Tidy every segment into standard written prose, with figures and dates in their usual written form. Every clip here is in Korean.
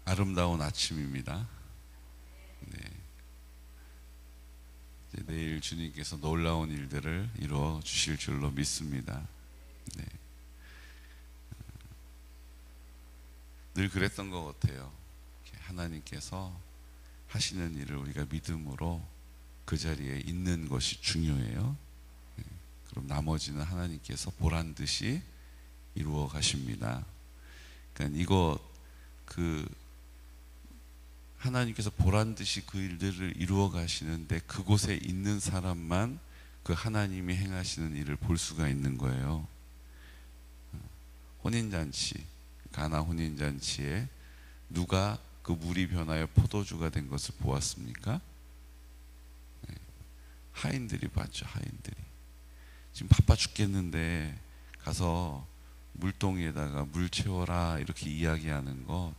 아름다운 아침입니다. 네. 이제 내일 주님께서 놀라운 일들을 이루어 주실 줄로 믿습니다. 네. 늘 그랬던 것 같아요. 하나님께서 하시는 일을 우리가 믿음으로 그 자리에 있는 것이 중요해요. 네. 그럼 나머지는 하나님께서 보란 듯이 이루어 가십니다. 그러니까 이거 하나님께서 보란 듯이 그 일들을 이루어 가시는데 그곳에 있는 사람만 그 하나님이 행하시는 일을 볼 수가 있는 거예요. 혼인잔치, 가나 혼인잔치에 누가 그 물이 변하여 포도주가 된 것을 보았습니까? 네. 하인들이 봤죠. 하인들이 지금 바빠 죽겠는데 가서 물동이에다가 물 채워라 이렇게 이야기하는 것,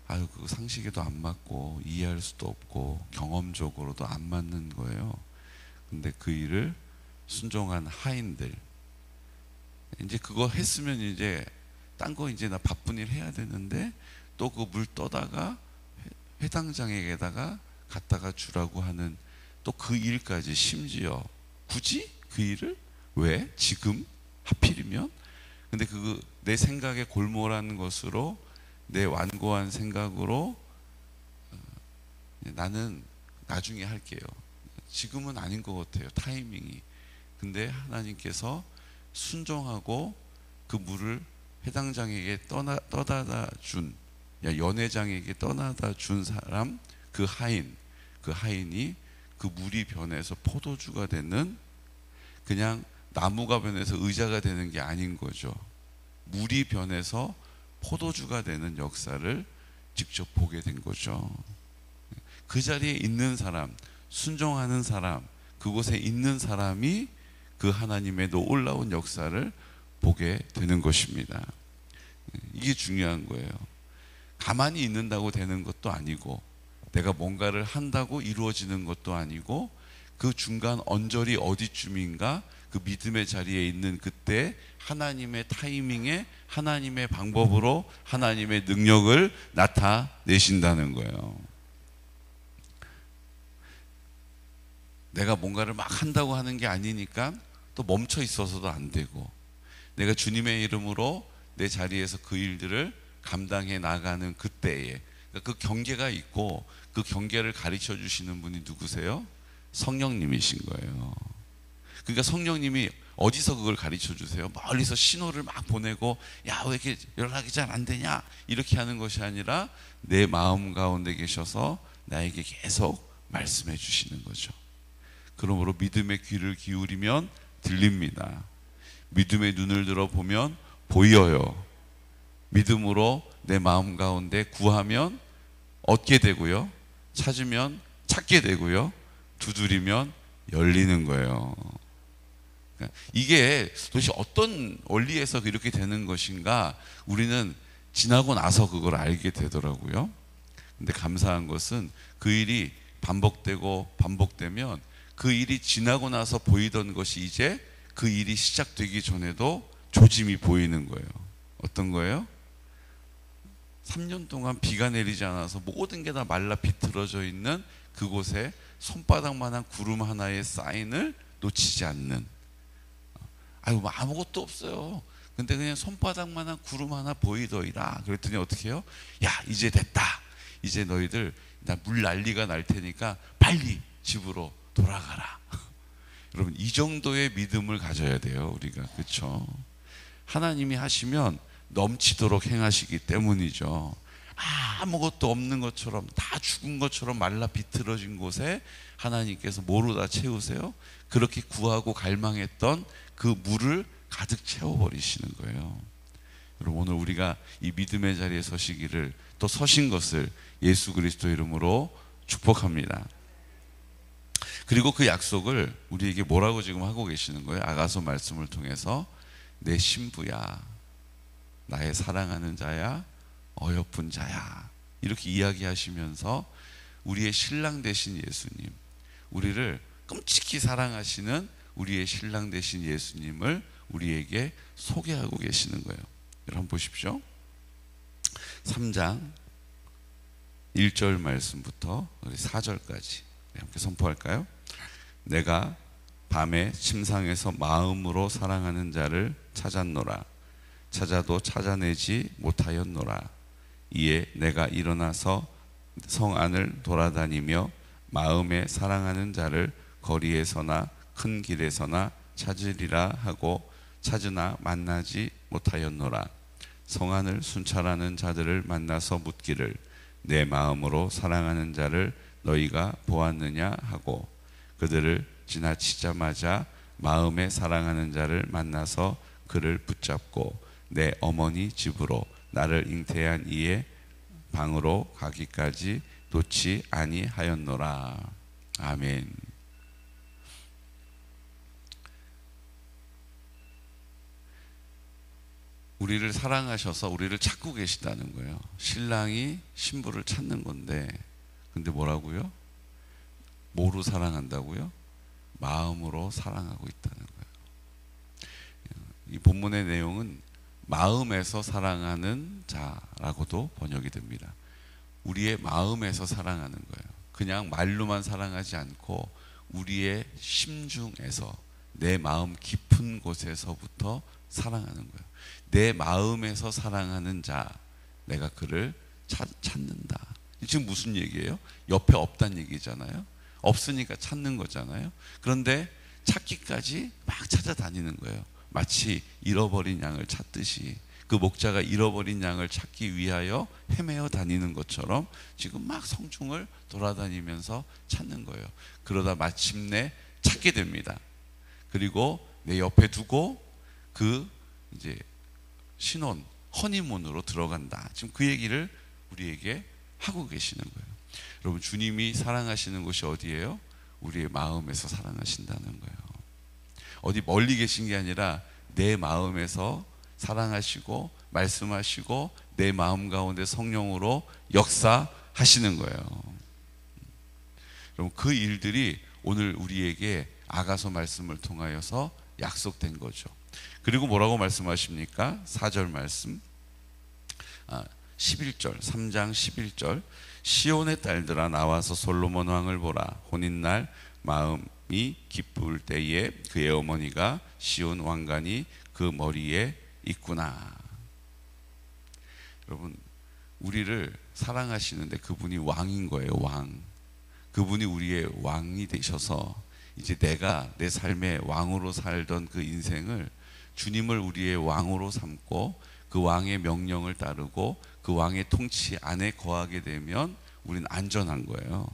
아유 그 상식에도 안 맞고 이해할 수도 없고 경험적으로도 안 맞는 거예요. 근데 그 일을 순종한 하인들, 이제 그거 했으면 이제 딴 거 이제 나 바쁜 일 해야 되는데 또 그 물 떠다가 회당장에게다가 갖다가 주라고 하는 또 그 일까지, 심지어 굳이 그 일을 왜 지금 하필이면, 근데 내 생각에 골몰한 것으로, 내 완고한 생각으로 나는 나중에 할게요, 지금은 아닌 것 같아요, 타이밍이. 근데 하나님께서 순종하고 그 물을 회당장에게 떠다다 준, 연회장에게 떠나다 준 사람, 그 하인이 그 물이 변해서 포도주가 되는, 그냥 나무가 변해서 의자가 되는 게 아닌 거죠. 물이 변해서 포도주가 되는 역사를 직접 보게 된 거죠. 그 자리에 있는 사람, 순종하는 사람, 그곳에 있는 사람이 그 하나님의 놀라운 역사를 보게 되는 것입니다. 이게 중요한 거예요. 가만히 있는다고 되는 것도 아니고, 내가 뭔가를 한다고 이루어지는 것도 아니고, 그 중간 언저리 어디쯤인가 그 믿음의 자리에 있는 그때 하나님의 타이밍에, 하나님의 방법으로 하나님의 능력을 나타내신다는 거예요. 내가 뭔가를 막 한다고 하는 게 아니니까 또 멈춰 있어서도 안 되고, 내가 주님의 이름으로 내 자리에서 그 일들을 감당해 나가는 그때에, 그 경계가 있고, 그 경계를 가르쳐 주시는 분이 누구세요? 성령님이신 거예요. 그러니까 성령님이 어디서 그걸 가르쳐 주세요? 멀리서 신호를 막 보내고, 야 왜 이렇게 연락이 잘 안 되냐 이렇게 하는 것이 아니라 내 마음 가운데 계셔서 나에게 계속 말씀해 주시는 거죠. 그러므로 믿음의 귀를 기울이면 들립니다. 믿음의 눈을 들어보면 보여요. 믿음으로 내 마음 가운데 구하면 얻게 되고요, 찾으면 찾게 되고요, 두드리면 열리는 거예요. 이게 도대체 어떤 원리에서 이렇게 되는 것인가, 우리는 지나고 나서 그걸 알게 되더라고요. 근데 감사한 것은 그 일이 반복되면 그 일이 지나고 나서 보이던 것이 이제 그 일이 시작되기 전에도 조짐이 보이는 거예요. 어떤 거예요? 3년 동안 비가 내리지 않아서 모든 게 다 말라 비틀어져 있는 그곳에 손바닥만한 구름 하나의 사인을 놓치지 않는, 아유 뭐 아무것도 없어요. 근데 그냥 손바닥만한 구름 하나 보이더이라. 그랬더니 어떻게 해요? 야 이제 됐다, 이제 너희들 나 물 난리가 날 테니까 빨리 집으로 돌아가라. 여러분 이 정도의 믿음을 가져야 돼요, 우리가. 그렇죠? 하나님이 하시면 넘치도록 행하시기 때문이죠. 아무것도 없는 것처럼, 다 죽은 것처럼 말라 비틀어진 곳에 하나님께서 뭐로 다 채우세요? 그렇게 구하고 갈망했던 그 물을 가득 채워버리시는 거예요. 여러분 오늘 우리가 이 믿음의 자리에 서시기를, 또 서신 것을 예수 그리스도 이름으로 축복합니다. 그리고 그 약속을 우리에게 뭐라고 지금 하고 계시는 거예요? 아가서 말씀을 통해서 내 신부야, 나의 사랑하는 자야, 어여쁜 자야, 이렇게 이야기하시면서 우리의 신랑 되신 예수님, 우리를 끔찍히 사랑하시는 우리의 신랑 되신 예수님을 우리에게 소개하고 계시는 거예요. 여러분 보십시오. 3장 1절 말씀부터 우리 4절까지 함께 선포할까요? 내가 밤에 침상에서 마음으로 사랑하는 자를 찾았노라. 찾아도 찾아내지 못하였노라. 이에 내가 일어나서 성 안을 돌아다니며 마음에 사랑하는 자를 거리에서나 큰 길에서나 찾으리라 하고 찾으나 만나지 못하였노라. 성 안을 순찰하는 자들을 만나서 묻기를 내 마음으로 사랑하는 자를 너희가 보았느냐 하고 그들을 지나치자마자 마음에 사랑하는 자를 만나서 그를 붙잡고 내 어머니 집으로 나를 잉태한 이의 방으로 가기까지 놓지 아니하였노라. 아멘. 우리를 사랑하셔서 우리를 찾고 계시다는 거예요. 신랑이 신부를 찾는 건데, 근데 뭐라고요? 뭐로 사랑한다고요? 마음으로 사랑하고 있다는 거예요. 이 본문의 내용은 마음에서 사랑하는 자라고도 번역이 됩니다. 우리의 마음에서 사랑하는 거예요. 그냥 말로만 사랑하지 않고 우리의 심중에서, 내 마음 깊은 곳에서부터 사랑하는 거예요. 내 마음에서 사랑하는 자, 내가 그를 찾는다. 지금 무슨 얘기예요? 옆에 없다는 얘기잖아요. 없으니까 찾는 거잖아요. 그런데 찾기까지 막 찾아다니는 거예요. 마치 잃어버린 양을 찾듯이, 그 목자가 잃어버린 양을 찾기 위하여 헤매어 다니는 것처럼 지금 막 성중을 돌아다니면서 찾는 거예요. 그러다 마침내 찾게 됩니다. 그리고 내 옆에 두고 그 이제 신혼, 허니문으로 들어간다. 지금 그 얘기를 우리에게 하고 계시는 거예요. 여러분, 주님이 사랑하시는 곳이 어디예요? 우리의 마음에서 사랑하신다는 거예요. 어디 멀리 계신 게 아니라 내 마음에서 사랑하시고 말씀하시고 내 마음 가운데 성령으로 역사하시는 거예요. 여러분, 그 일들이 오늘 우리에게 아가서 말씀을 통하여서 약속된 거죠. 그리고 뭐라고 말씀하십니까? 4절 말씀, 11절, 3장 11절. 시온의 딸들아 나와서 솔로몬 왕을 보라. 혼인날 마음이 기쁠 때에 그의 어머니가 시온 왕관이 그 머리에 있구나. 여러분, 우리를 사랑하시는데 그분이 왕인 거예요. 왕. 그분이 우리의 왕이 되셔서 이제 내가 내 삶의 왕으로 살던 그 인생을 주님을 우리의 왕으로 삼고 그 왕의 명령을 따르고 그 왕의 통치 안에 거하게 되면 우리는 안전한 거예요.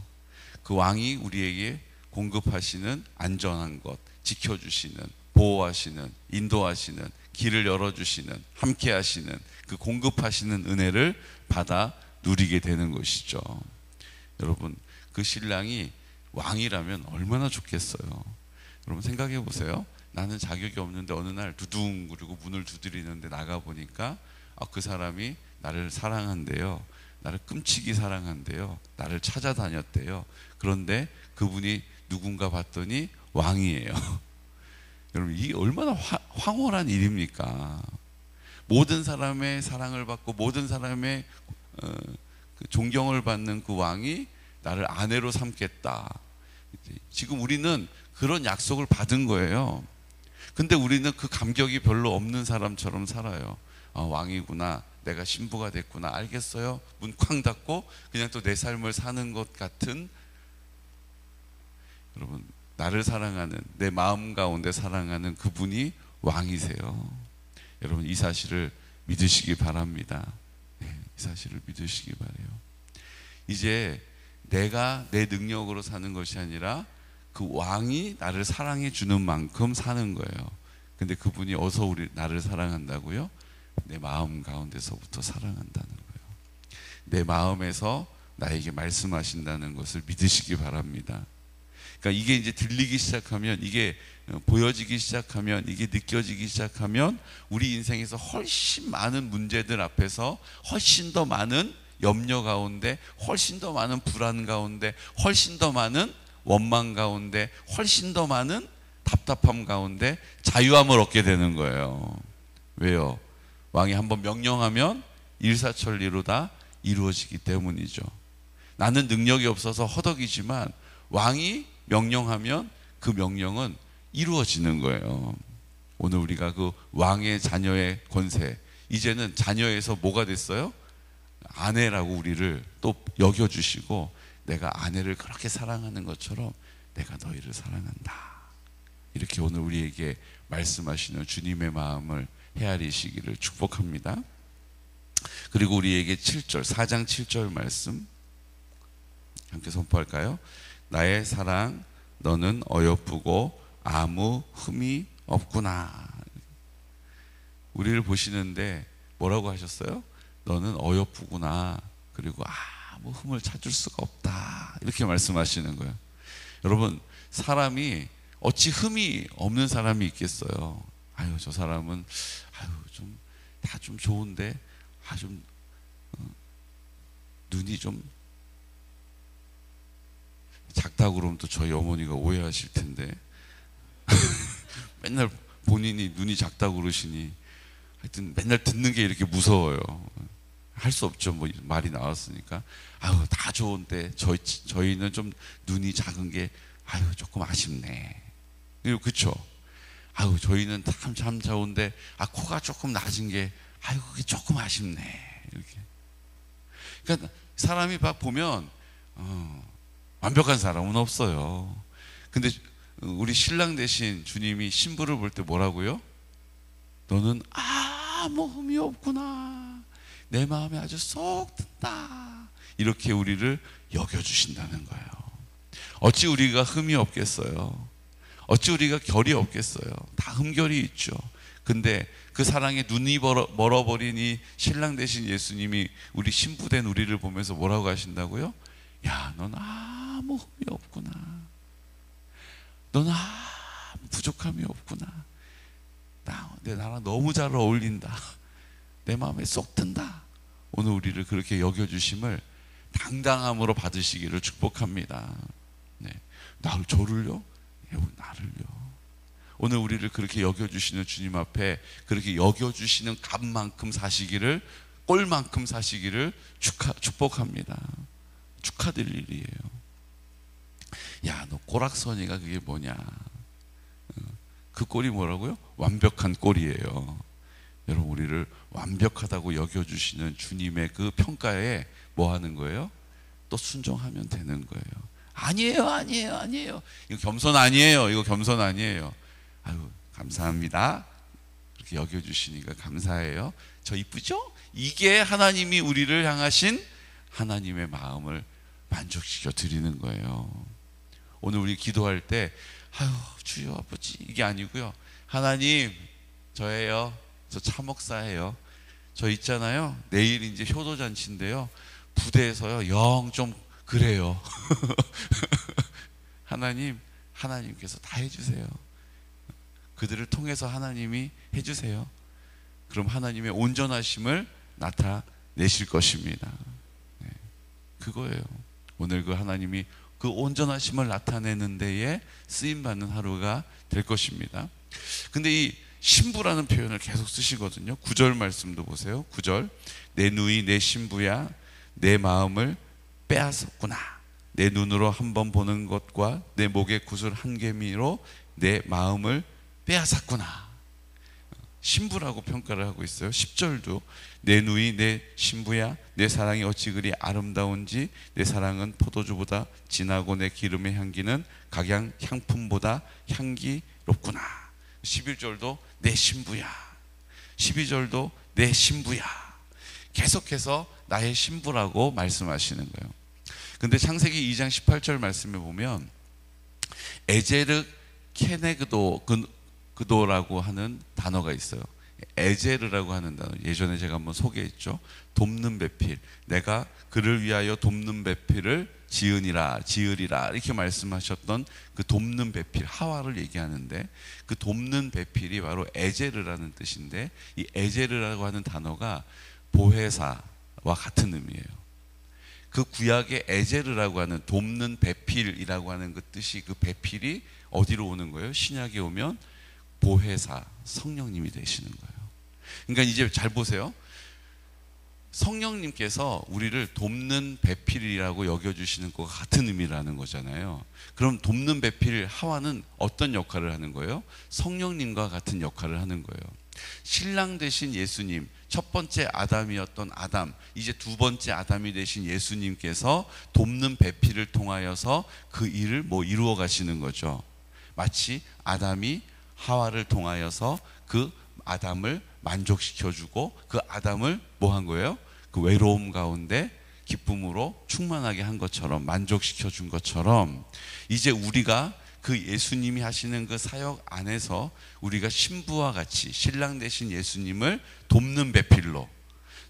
그 왕이 우리에게 공급하시는 안전한 것, 지켜주시는, 보호하시는, 인도하시는, 길을 열어주시는, 함께 하시는, 그 공급하시는 은혜를 받아 누리게 되는 것이죠. 여러분, 그 신랑이 왕이라면 얼마나 좋겠어요. 여러분 생각해 보세요. 나는 자격이 없는데 어느 날 두둥 그리고 문을 두드리는데 나가보니까 그 사람이 나를 사랑한대요. 나를 끔찍이 사랑한대요. 나를 찾아다녔대요. 그런데 그분이 누군가 봤더니 왕이에요. 여러분, 이게 얼마나 황홀한 일입니까? 모든 사람의 사랑을 받고 모든 사람의 그 존경을 받는 그 왕이 나를 아내로 삼겠다. 지금 우리는 그런 약속을 받은 거예요. 근데 우리는 그 감격이 별로 없는 사람처럼 살아요. 왕이구나, 내가 신부가 됐구나, 알겠어요. 문 쾅 닫고 그냥 또 내 삶을 사는 것 같은. 여러분, 나를 사랑하는, 내 마음 가운데 사랑하는 그분이 왕이세요. 여러분, 이 사실을 믿으시기 바랍니다. 네, 이 사실을 믿으시기 바라요. 이제 내가 내 능력으로 사는 것이 아니라 그 왕이 나를 사랑해 주는 만큼 사는 거예요. 근데 그분이 어서 나를 사랑한다고요? 내 마음 가운데서부터 사랑한다는 거예요. 내 마음에서 나에게 말씀하신다는 것을 믿으시기 바랍니다. 그러니까 이게 이제 들리기 시작하면, 이게 보여지기 시작하면, 이게 느껴지기 시작하면 우리 인생에서 훨씬 많은 문제들 앞에서 훨씬 더 많은 염려 가운데, 훨씬 더 많은 불안 가운데, 훨씬 더 많은 원망 가운데, 훨씬 더 많은 답답함 가운데 자유함을 얻게 되는 거예요. 왜요? 왕이 한번 명령하면 일사천리로 다 이루어지기 때문이죠. 나는 능력이 없어서 허덕이지만 왕이 명령하면 그 명령은 이루어지는 거예요. 오늘 우리가 그 왕의 자녀의 권세, 이제는 자녀에서 뭐가 됐어요? 아내라고 우리를 또 여겨주시고, 내가 아내를 그렇게 사랑하는 것처럼 내가 너희를 사랑한다, 이렇게 오늘 우리에게 말씀하시는 주님의 마음을 헤아리시기를 축복합니다. 그리고 우리에게 7절, 4장 7절 말씀 함께 선포할까요? 나의 사랑, 너는 어여쁘고 아무 흠이 없구나. 우리를 보시는데 뭐라고 하셨어요? 너는 어여쁘구나, 그리고 아무 흠을 찾을 수가 없다, 이렇게 말씀하시는 거예요. 여러분, 사람이 어찌 흠이 없는 사람이 있겠어요? 아유, 저 사람은 좀 다 좀 좋은데 좀 눈이 좀 작다고 그러면 또 저희 어머니가 오해하실 텐데 맨날 본인이 눈이 작다고 그러시니 하여튼 맨날 듣는 게 이렇게 무서워요. 할 수 없죠. 뭐 말이 나왔으니까. 아유, 다 좋은데 저희는 좀 눈이 작은 게 조금 아쉽네. 그렇죠? 아유, 저희는 참 좋은데 코가 조금 낮은 게 그게 조금 아쉽네. 이렇게. 그러니까 사람이 보면 완벽한 사람은 없어요. 근데 우리 신랑 대신 주님이 신부를 볼 때 뭐라고요? 너는 아무 흠이 없구나, 내 마음에 아주 쏙 든다, 이렇게 우리를 여겨주신다는 거예요. 어찌 우리가 흠이 없겠어요? 어찌 우리가 결이 없겠어요? 다 흠결이 있죠. 근데 그 사랑에 눈이 멀어버린 이 신랑 대신 예수님이 우리 신부된 우리를 보면서 뭐라고 하신다고요? 야, 넌 아무 흠이 없구나, 넌 아무 부족함이 없구나, 나랑 너무 잘 어울린다, 내 마음에 쏙 든다. 오늘 우리를 그렇게 여겨주심을 당당함으로 받으시기를 축복합니다. 네. 저를요? 나를요. 오늘 우리를 그렇게 여겨주시는 주님 앞에 그렇게 여겨주시는 값만큼 사시기를, 꼴만큼 사시기를 축복합니다. 축하드릴 일이에요. 야, 너 꼬락서니가 그게 뭐냐? 그 꼴이 뭐라고요? 완벽한 꼴이에요. 여러분, 우리를 완벽하다고 여겨주시는 주님의 그 평가에 뭐 하는 거예요? 또 순종하면 되는 거예요. 아니에요. 이거 겸손 아니에요. 이거 겸손 아니에요. 감사합니다. 그렇게 여겨주시니까 감사해요. 저 이쁘죠? 이게 하나님이 우리를 향하신 하나님의 마음을 만족시켜 드리는 거예요. 오늘 우리 기도할 때 주여 아버지, 이게 아니고요. 하나님, 저예요. 저 차목사예요. 저 있잖아요, 내일 이제 효도잔치인데요, 부대에서요 영 좀 그래요. 하나님께서 다 해주세요. 그들을 통해서 하나님이 해주세요. 그럼 하나님의 온전하심을 나타내실 것입니다. 네, 그거예요. 오늘 그 하나님이 그 온전하심을 나타내는 데에 쓰임받는 하루가 될 것입니다. 근데 이 신부라는 표현을 계속 쓰시거든요. 9절 말씀도 보세요. 9절, 내 누이 내 신부야, 내 마음을 빼앗았구나. 내 눈으로 한번 보는 것과 내 목의 구슬 한 개미로 내 마음을 빼앗았구나. 신부라고 평가를 하고 있어요. 10절도 내 누이 내 신부야, 내 사랑이 어찌 그리 아름다운지, 내 사랑은 포도주보다 진하고 내 기름의 향기는 각양 향품보다 향기롭구나. 11절도 내 신부야, 12절도 내 신부야. 계속해서 나의 신부라고 말씀하시는 거예요. 근데 창세기 2장 18절 말씀에 보면 에제르 케네그도라고 하는 단어가 있어요. 에제르라고 하는 단어, 예전에 제가 한번 소개했죠. 돕는 배필, 내가 그를 위하여 돕는 배필을 지으리라 이렇게 말씀하셨던 그 돕는 배필, 하와를 얘기하는데, 그 돕는 배필이 바로 에제르라는 뜻인데, 이 에제르라고 하는 단어가 보혜사와 같은 의미예요. 그 구약의 에제르라고 하는 돕는 배필이라고 하는 그 뜻이, 그 배필이 어디로 오는 거예요? 신약에 오면 보혜사, 성령님이 되시는 거예요. 그러니까 이제 잘 보세요. 성령님께서 우리를 돕는 배필이라고 여겨주시는 것과 같은 의미라는 거잖아요. 그럼 돕는 배필 하와는 어떤 역할을 하는 거예요? 성령님과 같은 역할을 하는 거예요. 신랑 되신 예수님, 첫 번째 아담이었던 아담, 이제 두 번째 아담이 되신 예수님께서 돕는 배필을 통하여서 그 일을 이루어 가시는 거죠. 마치 아담이 하와를 통하여서 그 아담을 만족시켜주고 그 아담을 뭐 한 거예요? 그 외로움 가운데 기쁨으로 충만하게 한 것처럼, 만족시켜 준 것처럼, 이제 우리가 그 예수님이 하시는 그 사역 안에서 우리가 신부와 같이 신랑 되신 예수님을 돕는 배필로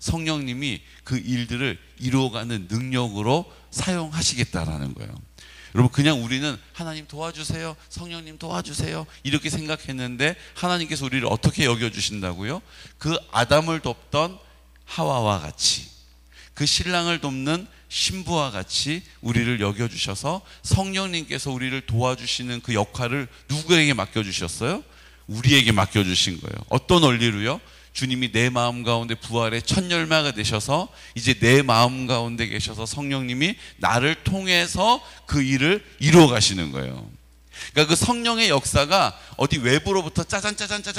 성령님이 그 일들을 이루어가는 능력으로 사용하시겠다라는 거예요. 여러분, 그냥 우리는 하나님 도와주세요, 성령님 도와주세요 이렇게 생각했는데 하나님께서 우리를 어떻게 여겨주신다고요? 그 아담을 돕던 하와와 같이, 그 신랑을 돕는 신부와 같이 우리를 여겨주셔서 성령님께서 우리를 도와주시는 그 역할을 누구에게 맡겨주셨어요? 우리에게 맡겨주신 거예요. 어떤 원리로요? 주님이 내 마음 가운데 부활의 첫 열매가 되셔서 이제 내 마음 가운데 계셔서 성령님이 나를 통해서 그 일을 이루어 가시는 거예요. 그러니까 그 성령의 역사가 어디 외부로부터 짜잔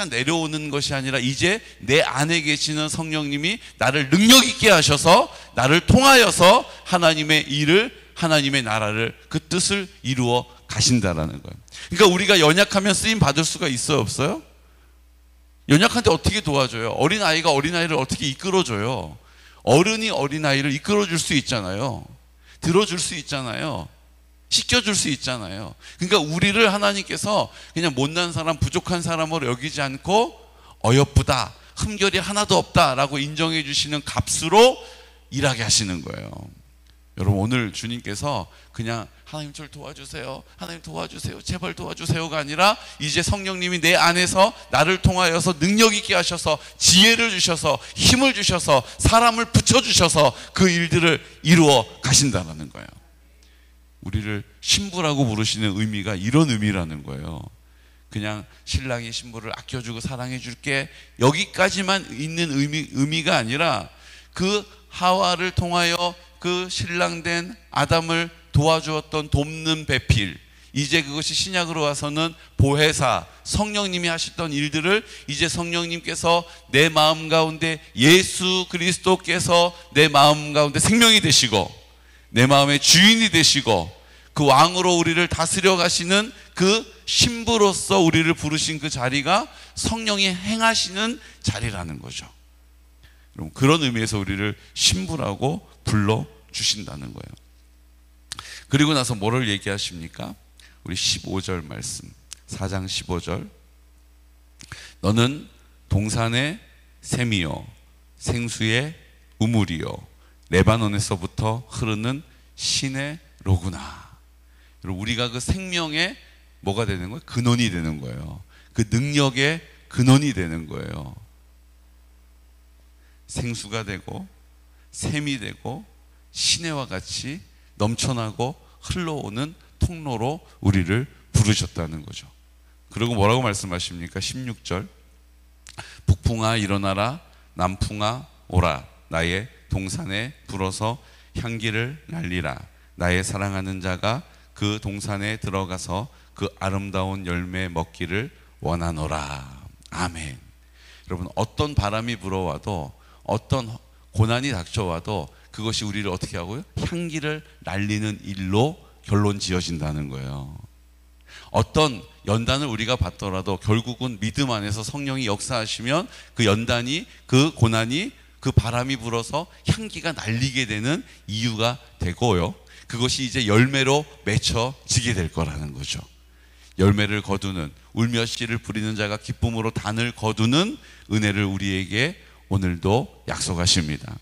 내려오는 것이 아니라 이제 내 안에 계시는 성령님이 나를 능력 있게 하셔서 나를 통하여서 하나님의 일을, 하나님의 나라를, 그 뜻을 이루어 가신다라는 거예요. 그러니까 우리가 연약하면 쓰임 받을 수가 있어요, 없어요? 연약한데 어떻게 도와줘요? 어린아이가 어린아이를 어떻게 이끌어줘요? 어른이 어린아이를 이끌어줄 수 있잖아요. 들어줄 수 있잖아요. 시켜줄 수 있잖아요. 그러니까 우리를 하나님께서 그냥 못난 사람, 부족한 사람으로 여기지 않고 어여쁘다, 흠결이 하나도 없다라고 인정해 주시는 값으로 일하게 하시는 거예요. 여러분, 오늘 주님께서 그냥 하나님 저를 도와주세요, 하나님 도와주세요, 제발 도와주세요가 아니라 이제 성령님이 내 안에서 나를 통하여서 능력 있게 하셔서 지혜를 주셔서 힘을 주셔서 사람을 붙여주셔서 그 일들을 이루어 가신다는 거예요. 우리를 신부라고 부르시는 의미가 이런 의미라는 거예요. 그냥 신랑이 신부를 아껴주고 사랑해 줄게, 여기까지만 있는 의미가 아니라 그 하와를 통하여 그 신랑된 아담을 도와주었던 돕는 배필, 이제 그것이 신약으로 와서는 보혜사, 성령님이 하셨던 일들을 이제 성령님께서 내 마음 가운데, 예수 그리스도께서 내 마음 가운데 생명이 되시고 내 마음의 주인이 되시고 그 왕으로 우리를 다스려 가시는 그 신부로서 우리를 부르신 그 자리가 성령이 행하시는 자리라는 거죠. 여러분, 그런 의미에서 우리를 신부라고 불러주신다는 거예요. 그리고 나서 뭐를 얘기하십니까? 우리 15절 말씀, 4장 15절. 너는 동산의 샘이요 생수의 우물이요 레바논에서부터 흐르는 신의 로구나. 여러분, 우리가 그 생명의 뭐가 되는 거예요? 근원이 되는 거예요. 그 능력의 근원이 되는 거예요. 생수가 되고 샘이 되고 시내와 같이 넘쳐나고 흘러오는 통로로 우리를 부르셨다는 거죠. 그리고 뭐라고 말씀하십니까? 16절. 북풍아 일어나라, 남풍아 오라, 나의 동산에 불어서 향기를 날리라. 나의 사랑하는 자가 그 동산에 들어가서 그 아름다운 열매 먹기를 원하노라. 아멘. 여러분, 어떤 바람이 불어와도, 어떤 고난이 닥쳐와도 그것이 우리를 어떻게 하고요? 향기를 날리는 일로 결론 지어진다는 거예요. 어떤 연단을 우리가 받더라도 결국은 믿음 안에서 성령이 역사하시면 그 연단이, 그 고난이, 그 바람이 불어서 향기가 날리게 되는 이유가 되고요, 그것이 이제 열매로 맺혀지게 될 거라는 거죠. 열매를 거두는, 울며 씨를 뿌리는 자가 기쁨으로 단을 거두는 은혜를 우리에게 오늘도 약속하십니다.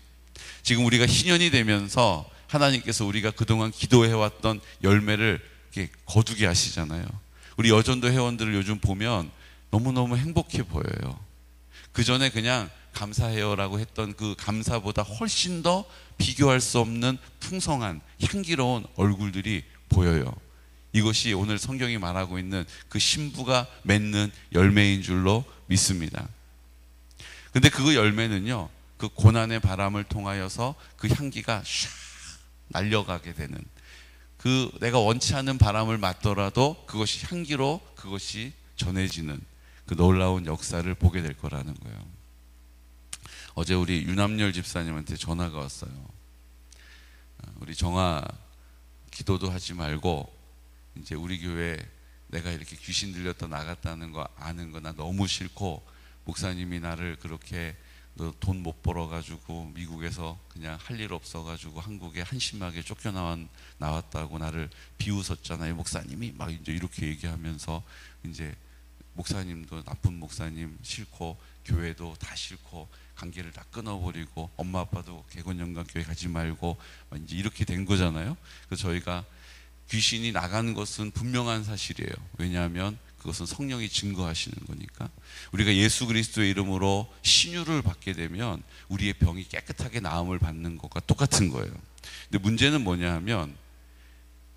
지금 우리가 희년이 되면서 하나님께서 우리가 그동안 기도해왔던 열매를 이렇게 거두게 하시잖아요. 우리 여전도 회원들을 요즘 보면 너무너무 행복해 보여요. 그 전에 그냥 감사해요라고 했던 그 감사보다 훨씬 더 비교할 수 없는 풍성한 향기로운 얼굴들이 보여요. 이것이 오늘 성경이 말하고 있는 그 신부가 맺는 열매인 줄로 믿습니다. 근데 그 열매는요, 그 고난의 바람을 통하여서 그 향기가 샥 날려가게 되는, 그 내가 원치 않는 바람을 맞더라도 그것이 향기로 그것이 전해지는 그 놀라운 역사를 보게 될 거라는 거예요. 어제 우리 윤남열 집사님한테 전화가 왔어요. 우리 정아, 기도도 하지 말고 이제 우리 교회 내가 이렇게 귀신 들렸다 나갔다는 거 아는 거 나 너무 싫고, 목사님이 나를 그렇게 너 돈 못 벌어가지고 미국에서 그냥 할 일 없어가지고 한국에 한심하게 나왔다고 나를 비웃었잖아요. 목사님이 막 이제 이렇게 얘기하면서, 이제 목사님도 나쁜 목사님 싫고 교회도 다 싫고 관계를 다 끊어버리고 엄마 아빠도 개건영광교회 가지 말고 이제 이렇게 된 거잖아요. 그래서 저희가 귀신이 나가는 것은 분명한 사실이에요. 왜냐하면 그것은 성령이 증거하시는 거니까. 우리가 예수 그리스도의 이름으로 신유를 받게 되면 우리의 병이 깨끗하게 나음을 받는 것과 똑같은 거예요. 근데 문제는 뭐냐 하면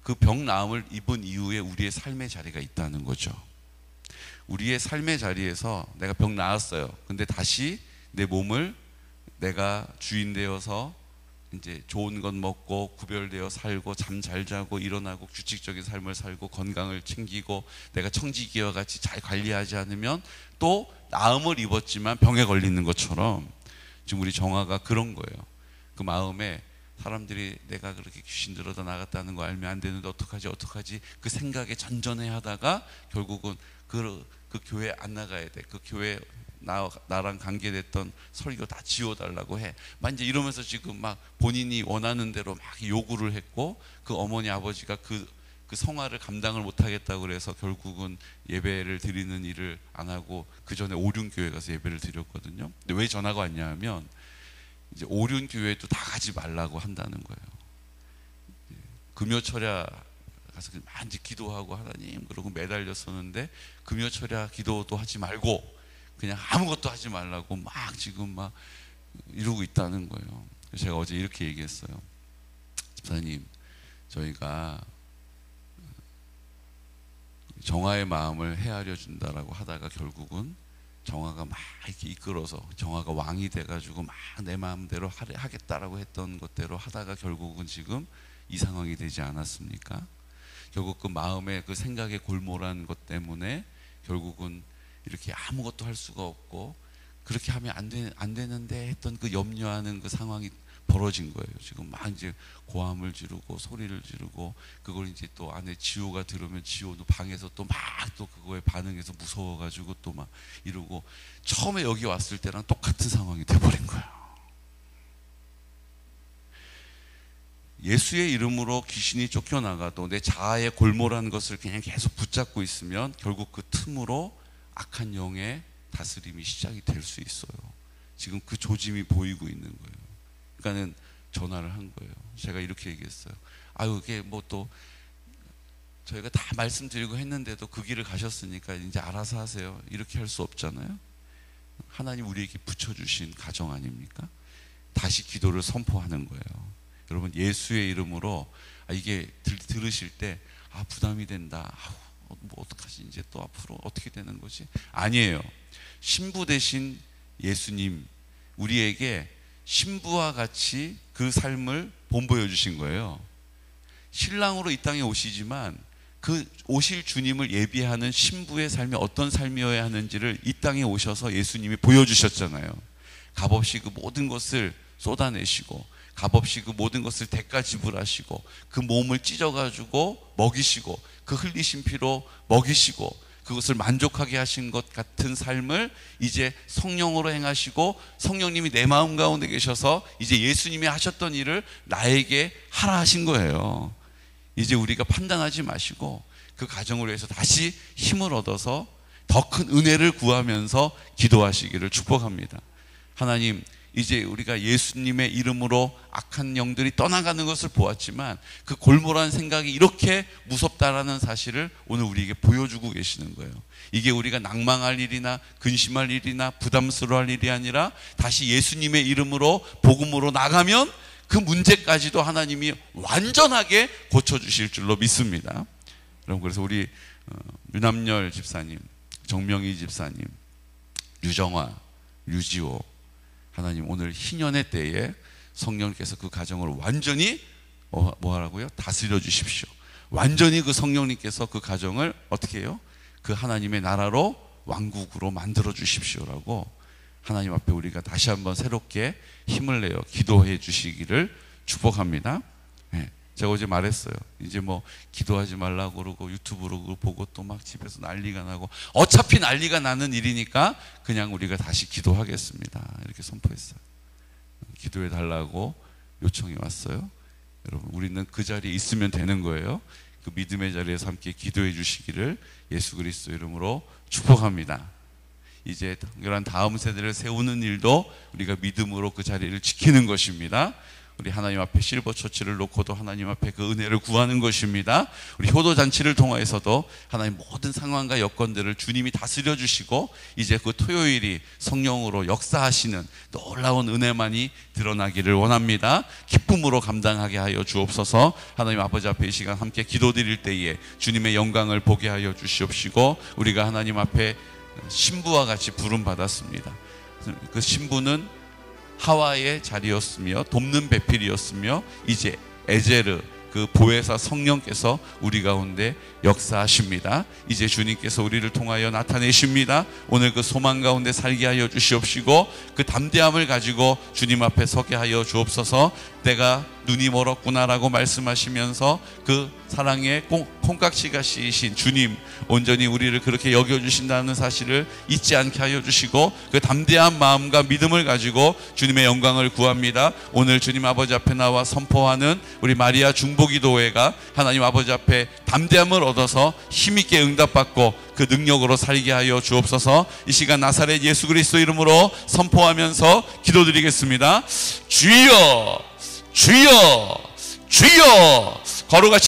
그 병 나음을 입은 이후에 우리의 삶의 자리가 있다는 거죠. 우리의 삶의 자리에서 내가 병 나았어요. 근데 다시 내 몸을 내가 주인 되어서 이제 좋은 것 먹고 구별되어 살고 잠 잘 자고 일어나고 규칙적인 삶을 살고 건강을 챙기고 내가 청지기와 같이 잘 관리하지 않으면 또 나음을 입었지만 병에 걸리는 것처럼 지금 우리 정화가 그런 거예요. 그 마음에 사람들이 내가 그렇게 귀신 들어다 나갔다는 거 알면 안 되는데 어떡하지 그 생각에 전전해 하다가 결국은 그 교회 안 나가야 돼. 그 교회 나랑 관계됐던 설교 다 지워달라고 해. 막 이제 이러면서 지금 막 본인이 원하는 대로 막 요구를 했고, 그 어머니 아버지가 그 성화를 감당을 못하겠다고 그래서 결국은 예배를 드리는 일을 안 하고 그 전에 오륜교회 가서 예배를 드렸거든요. 근데 왜 전화가 왔냐 하면 이제 오륜교회도 다 가지 말라고 한다는 거예요. 금요철야 가서 많이 기도하고 하나님 그러고 매달렸었는데 금요철야 기도도 하지 말고 그냥 아무것도 하지 말라고 막 지금 막 이러고 있다는 거예요. 제가 어제 이렇게 얘기했어요. 집사님, 저희가 정화의 마음을 헤아려 준다라고 하다가 결국은 정화가 막 이렇게 이끌어서 정화가 왕이 돼가지고 막 내 마음대로 하겠다라고 했던 것대로 하다가 결국은 지금 이 상황이 되지 않았습니까? 결국 그 마음의 그 생각에 골몰한 것 때문에 결국은 이렇게 아무것도 할 수가 없고 그렇게 하면 안 되는데 했던 그 염려하는 그 상황이 벌어진 거예요. 지금 막 이제 고함을 지르고 소리를 지르고 그걸 이제 또 안에 지호가 들으면 지호도 방에서 또 막 또 그거에 반응해서 무서워가지고 또 막 이러고 처음에 여기 왔을 때랑 똑같은 상황이 돼버린 거예요. 예수의 이름으로 귀신이 쫓겨나가도 내 자아의 골몰한 것을 그냥 계속 붙잡고 있으면 결국 그 틈으로 악한 영의 다스림이 시작이 될 수 있어요. 지금 그 조짐이 보이고 있는 거예요. 그러니까는 전화를 한 거예요. 제가 이렇게 얘기했어요. 아유, 이게 뭐 또 저희가 다 말씀드리고 했는데도 그 길을 가셨으니까 이제 알아서 하세요. 이렇게 할 수 없잖아요. 하나님 우리에게 붙여주신 가정 아닙니까? 다시 기도를 선포하는 거예요. 여러분, 예수의 이름으로 이게 들으실 때 부담이 된다. 뭐 어떡하지? 이제 또 앞으로 어떻게 되는 거지? 아니에요. 신부 대신 예수님, 우리에게 신부와 같이 그 삶을 본보여 주신 거예요. 신랑으로 이 땅에 오시지만 그 오실 주님을 예비하는 신부의 삶이 어떤 삶이어야 하는지를 이 땅에 오셔서 예수님이 보여주셨잖아요. 값없이 그 모든 것을 쏟아내시고 값없이 그 모든 것을 대가 지불하시고 그 몸을 찢어가지고 먹이시고 그 흘리신 피로 먹이시고 그것을 만족하게 하신 것 같은 삶을 이제 성령으로 행하시고 성령님이 내 마음 가운데 계셔서 이제 예수님이 하셨던 일을 나에게 하라 하신 거예요. 이제 우리가 판단하지 마시고 그 가정을 위해서 다시 힘을 얻어서 더 큰 은혜를 구하면서 기도하시기를 축복합니다. 하나님, 이제 우리가 예수님의 이름으로 악한 영들이 떠나가는 것을 보았지만 그 골몰한 생각이 이렇게 무섭다라는 사실을 오늘 우리에게 보여주고 계시는 거예요. 이게 우리가 낭망할 일이나 근심할 일이나 부담스러워할 일이 아니라 다시 예수님의 이름으로 복음으로 나가면 그 문제까지도 하나님이 완전하게 고쳐주실 줄로 믿습니다. 여러분, 그래서 우리 윤남열 집사님, 정명희 집사님, 유정화, 유지호, 하나님 오늘 희년의 때에 성령님께서 그 가정을 완전히 뭐 하라고요? 다스려 주십시오. 완전히 그 성령님께서 그 가정을 어떻게 해요? 그 하나님의 나라로 왕국으로 만들어 주십시오라고 하나님 앞에 우리가 다시 한번 새롭게 힘을 내어 기도해 주시기를 축복합니다. 네, 제가 어제 말했어요. 이제 뭐 기도하지 말라고 그러고 유튜브로 보고 또 막 집에서 난리가 나고 어차피 난리가 나는 일이니까 그냥 우리가 다시 기도하겠습니다. 이렇게 선포했어요. 기도해 달라고 요청이 왔어요. 여러분 우리는 그 자리에 있으면 되는 거예요. 그 믿음의 자리에서 함께 기도해 주시기를 예수 그리스도 이름으로 축복합니다. 이제 특별한 다음 세대를 세우는 일도 우리가 믿음으로 그 자리를 지키는 것입니다. 우리 하나님 앞에 실버처치를 놓고도 하나님 앞에 그 은혜를 구하는 것입니다. 우리 효도잔치를 통해서도 하나님 모든 상황과 여건들을 주님이 다스려 주시고 이제 그 토요일이 성령으로 역사하시는 놀라운 은혜만이 드러나기를 원합니다. 기쁨으로 감당하게 하여 주옵소서. 하나님 아버지 앞에 이 시간 함께 기도드릴 때에 주님의 영광을 보게 하여 주시옵시고 우리가 하나님 앞에 신부와 같이 부름받았습니다. 그 신부는 하와의 자리였으며 돕는 배필이었으며 이제 에제르 그 보혜사 성령께서 우리 가운데 역사하십니다. 이제 주님께서 우리를 통하여 나타내십니다. 오늘 그 소망 가운데 살게 하여 주시옵시고 그 담대함을 가지고 주님 앞에 서게 하여 주옵소서. 내가 눈이 멀었구나라고 말씀하시면서 그 사랑의 콩깍지가 씌이신 주님 온전히 우리를 그렇게 여겨주신다는 사실을 잊지 않게 하여 주시고 그 담대한 마음과 믿음을 가지고 주님의 영광을 구합니다. 오늘 주님 아버지 앞에 나와 선포하는 우리 마리아 중보기도회가 하나님 아버지 앞에 담대함을 얻어서 힘있게 응답받고 그 능력으로 살게 하여 주옵소서. 이 시간 나사렛 예수 그리스도 이름으로 선포하면서 기도드리겠습니다. 주여 주여 주여. 걸어가시